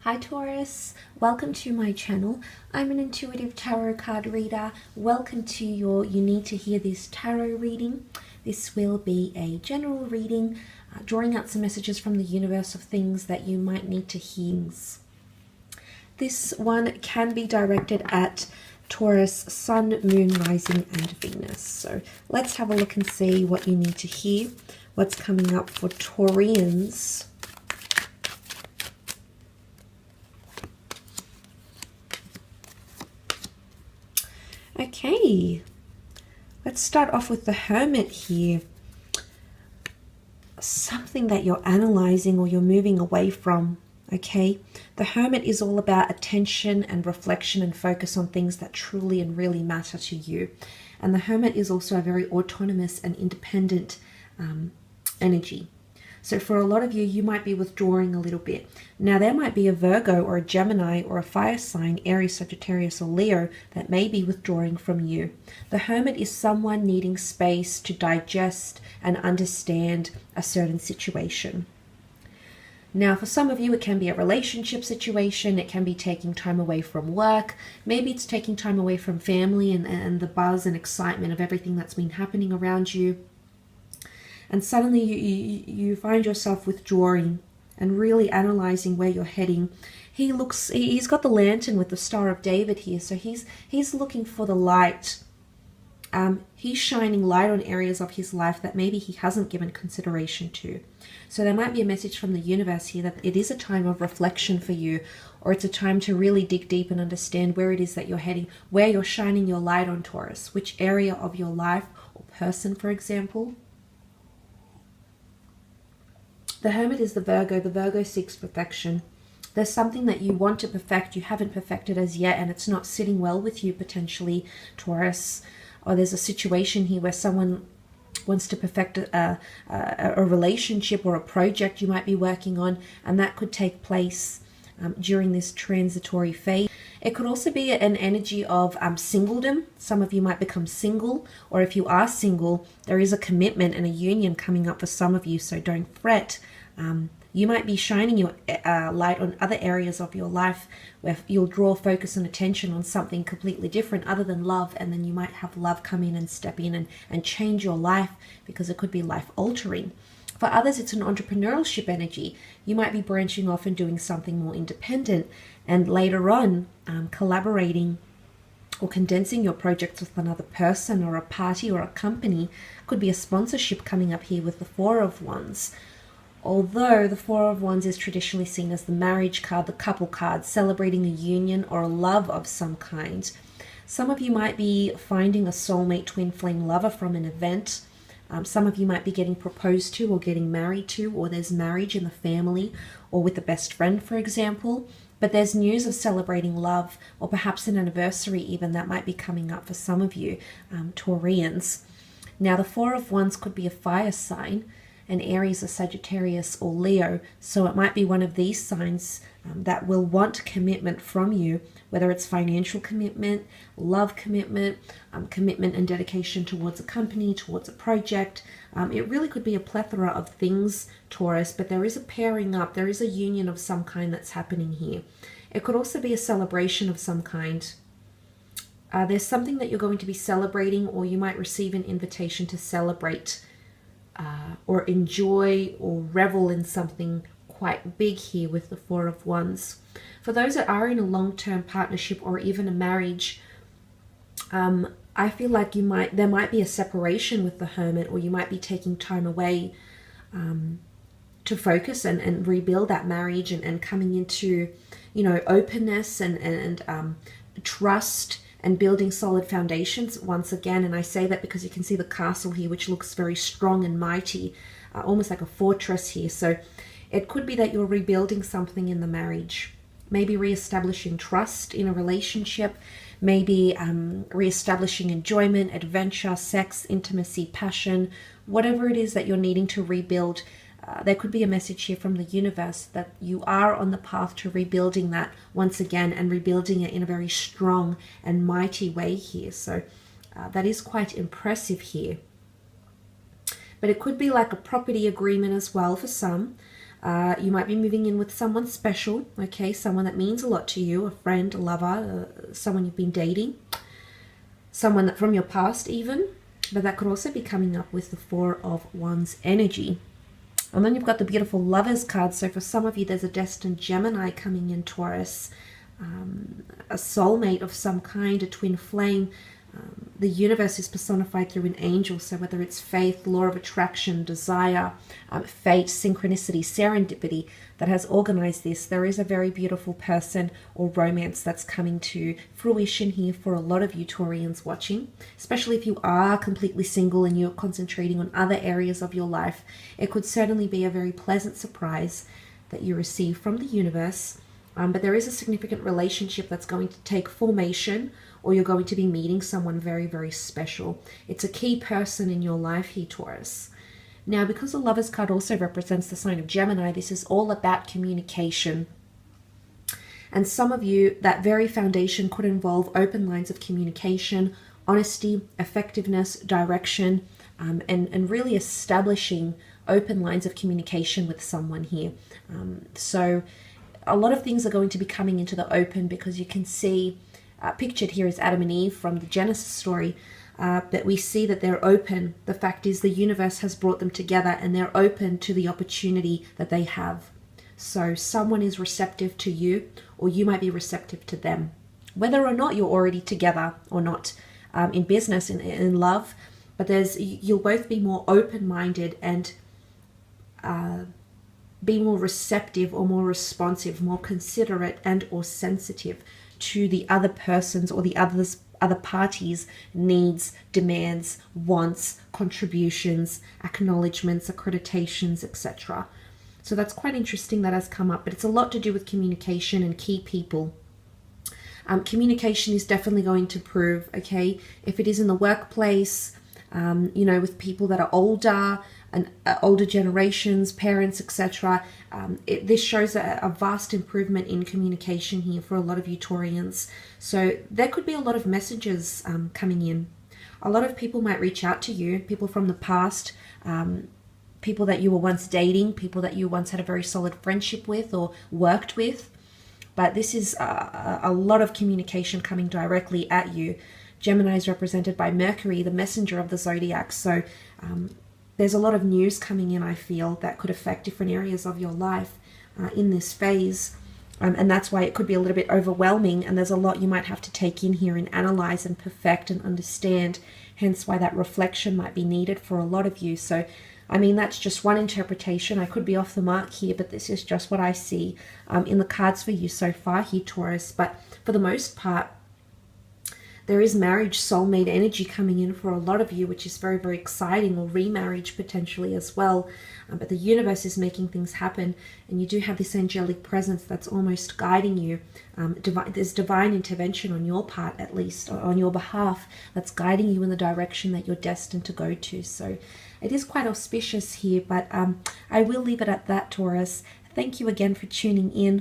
Hi Taurus, welcome to my channel. I'm an intuitive tarot card reader. Welcome to your You Need to Hear This tarot reading. This will be a general reading, drawing out some messages from the universe of things that you might need to hear. This one can be directed at Taurus, Sun, Moon, Rising and Venus. So let's have a look and see what you need to hear, what's coming up for Taurians. Okay, let's start off with the Hermit here. Something that you're analyzing or you're moving away from, okay? The Hermit is all about attention and reflection and focus on things that truly and really matter to you. And the Hermit is also a very autonomous and independent energy. So for a lot of you, you might be withdrawing a little bit. Now there might be a Virgo or a Gemini or a fire sign, Aries, Sagittarius or Leo, that may be withdrawing from you. The Hermit is someone needing space to digest and understand a certain situation. Now for some of you, it can be a relationship situation. It can be taking time away from work. Maybe it's taking time away from family and the buzz and excitement of everything that's been happening around you. And suddenly you find yourself withdrawing and really analyzing where you're heading. He's got the lantern with the Star of David here, so he's looking for the light. He's shining light on areas of his life that maybe he hasn't given consideration to. So there might be a message from the universe here that it is a time of reflection for you, or it's a time to really dig deep and understand where it is that you're heading, where you're shining your light on, Taurus, which area of your life or person, for example. The Hermit is the Virgo. The Virgo seeks perfection. There's something that you want to perfect, you haven't perfected as yet, and it's not sitting well with you potentially, Taurus. Or there's a situation here where someone wants to perfect a relationship or a project you might be working on, and that could take place during this transitory phase. It could also be an energy of singledom. Some of you might become single, or if you are single, there is a commitment and a union coming up for some of you, so don't fret. You might be shining your light on other areas of your life where you'll draw focus and attention on something completely different other than love, and then you might have love come in and step in and change your life, because it could be life altering. For others, it's an entrepreneurship energy. You might be branching off and doing something more independent, and later on collaborating or condensing your projects with another person or a party or a company. Could be a sponsorship coming up here with the Four of Wands. Although the Four of Wands is traditionally seen as the marriage card, the couple card, celebrating a union or a love of some kind. Some of you might be finding a soulmate twin flame lover from an event. Some of you might be getting proposed to or getting married to, or there's marriage in the family or with a best friend, for example. But there's news of celebrating love, or perhaps an anniversary even, that might be coming up for some of you, Taurians. Now the Four of Wands could be a fire sign, an Aries, a Sagittarius or Leo. So it might be one of these signs that will want commitment from you, whether it's financial commitment, love commitment, commitment and dedication towards a company, towards a project. It really could be a plethora of things, Taurus, but there is a pairing up, there is a union of some kind that's happening here. It could also be a celebration of some kind. There's something that you're going to be celebrating, or you might receive an invitation to celebrate or enjoy or revel in something quite big here with the Four of Wands. For those that are in a long-term partnership or even a marriage, I feel like there might be a separation with the Hermit, or you might be taking time away to focus and rebuild that marriage and coming into, openness and trust and building solid foundations once again. And I say that because you can see the castle here, which looks very strong and mighty, almost like a fortress here. So it could be that you're rebuilding something in the marriage, maybe reestablishing trust in a relationship, maybe reestablishing enjoyment, adventure, sex, intimacy, passion, whatever it is that you're needing to rebuild. There could be a message here from the universe that you are on the path to rebuilding that once again, and rebuilding it in a very strong and mighty way here. So that is quite impressive here. But it could be like a property agreement as well for some. You might be moving in with someone special, okay? Someone that means a lot to you, a friend, a lover, someone you've been dating, someone that from your past even. But that could also be coming up with the Four of Wands energy. And then you've got the beautiful Lovers card. So for some of you, there's a destined Gemini coming in, Taurus, a soulmate of some kind, a twin flame. The universe is personified through an angel, so whether it's faith, law of attraction, desire, fate, synchronicity, serendipity that has organized this, there is a very beautiful person or romance that's coming to fruition here for a lot of you Taurians watching, especially if you are completely single and you're concentrating on other areas of your life. It could certainly be a very pleasant surprise that you receive from the universe. But there is a significant relationship that's going to take formation, or you're going to be meeting someone very, very special. It's a key person in your life here, Taurus. Now, because the Lovers card also represents the sign of Gemini, this is all about communication. And some of you, that very foundation could involve open lines of communication, honesty, effectiveness, direction, and really establishing open lines of communication with someone here. So a lot of things are going to be coming into the open, because you can see, pictured here is Adam and Eve from the Genesis story, but we see that they're open. The fact is the universe has brought them together and they're open to the opportunity that they have. So someone is receptive to you, or you might be receptive to them. Whether or not you're already together or not, in business, in love, but you'll both be more open-minded and be more receptive or more responsive, more considerate and or sensitive to the other person's or the other parties' needs, demands, wants, contributions, acknowledgements, accreditations, etc. So that's quite interesting that has come up, but it's a lot to do with communication and key people. Communication is definitely going to prove, okay, if it is in the workplace, with people that are older and older generations, parents, etc. This shows a vast improvement in communication here for a lot of you Taurians. So there could be a lot of messages coming in. A lot of people might reach out to you, people from the past, people that you were once dating, people that you once had a very solid friendship with or worked with. But this is a lot of communication coming directly at you. Gemini is represented by Mercury, the messenger of the zodiac. So there's a lot of news coming in, I feel, that could affect different areas of your life in this phase. And that's why it could be a little bit overwhelming. And there's a lot you might have to take in here and analyze and perfect and understand. Hence why that reflection might be needed for a lot of you. So, I mean, that's just one interpretation. I could be off the mark here, but this is just what I see in the cards for you so far here, Taurus. But for the most part, there is marriage, soulmate energy coming in for a lot of you, which is very, very exciting, or remarriage potentially as well. But the universe is making things happen, and you do have this angelic presence that's almost guiding you. There's divine intervention on your part, at least, or on your behalf, that's guiding you in the direction that you're destined to go to. So it is quite auspicious here, but I will leave it at that, Taurus. Thank you again for tuning in.